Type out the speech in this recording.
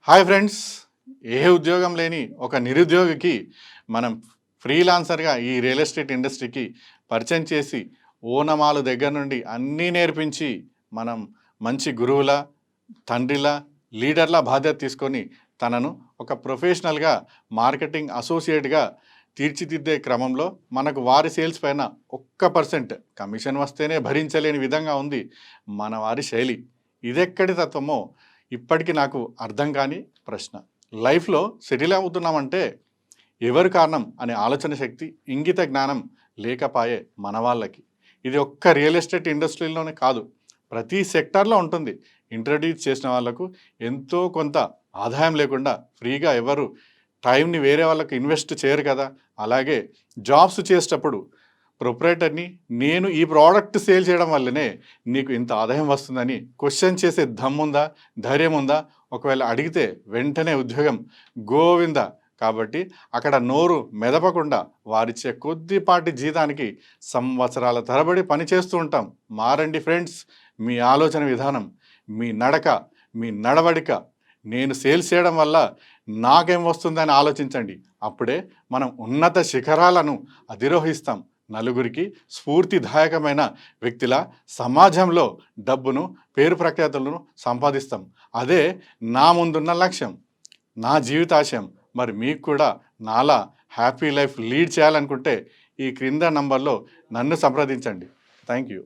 Hi friends. ఏ ఉద్యోగం లేని ఒక నిరుద్యోగికి మనం ఫ్రీలాన్సర్గా ఈ రియల్ ఎస్టేట్ ఇండస్ట్రీకి పరిచయం చేసి ఓనమాలు దగ్గర నుండి అన్నీ నేర్పించి మనం మంచి గురువుల, తండ్రిలా, లీడర్ల బాధ్యత తీసుకొని తనను ఒక ప్రొఫెషనల్గా మార్కెటింగ్ అసోసియేట్గా తీర్చిదిద్దే క్రమంలో మనకు వారి సేల్స్ పైన 1% కమిషన్ వస్తేనే భరించలేని విధంగా ఉంది మన వారి శైలి. ఇదెక్కడి తత్వమో ఇప్పటికీ నాకు అర్థం కాని ప్రశ్న. లైఫ్లో సెటిల్ అవుతున్నామంటే ఎవరు కారణం అనే ఆలోచన శక్తి, ఇంగిత జ్ఞానం లేకపాయే మన వాళ్ళకి. ఇది ఒక్క రియల్ ఎస్టేట్ ఇండస్ట్రీలోనే కాదు, ప్రతి సెక్టార్లో ఉంటుంది. ఇంట్రడ్యూస్ చేసిన వాళ్ళకు ఎంతో కొంత ఆదాయం లేకుండా ఫ్రీగా ఎవరు టైంని వేరే వాళ్ళకు ఇన్వెస్ట్ చేయరు కదా. అలాగే జాబ్స్ చేసేటప్పుడు ప్రొప్రైటర్ని నేను ఈ ప్రోడక్ట్ సేల్ చేయడం వల్లనే నీకు ఇంత ఆదాయం వస్తుందని క్వశ్చన్ చేసే దమ్ముందా, ధైర్యం ఉందా? ఒకవేళ అడిగితే వెంటనే ఉద్యోగం గోవింద. కాబట్టి అక్కడ నోరు మెదపకుండా వారిచ్చే కొద్దిపాటి జీతానికి సంవత్సరాల తరబడి పని చేస్తూ ఉంటాం. మారండి ఫ్రెండ్స్, మీ ఆలోచన విధానం, మీ నడక, మీ నడవడిక. నేను సేల్స్ చేయడం వల్ల నాకేం వస్తుందని ఆలోచించండి. అప్పుడే మనం ఉన్నత శిఖరాలను అధిరోహిస్తాం. నలుగురికి స్ఫూర్తిదాయకమైన వ్యక్తిలా సమాజంలో డబ్బును, పేరు ప్రఖ్యాతులను సంపాదిస్తాం. అదే నా ముందున్న లక్ష్యం, నా జీవితాశయం. మరి మీకు కూడా నాలా హ్యాపీ లైఫ్ లీడ్ చేయాలనుకుంటే ఈ క్రింద నంబర్లో నన్ను సంప్రదించండి. Thank you.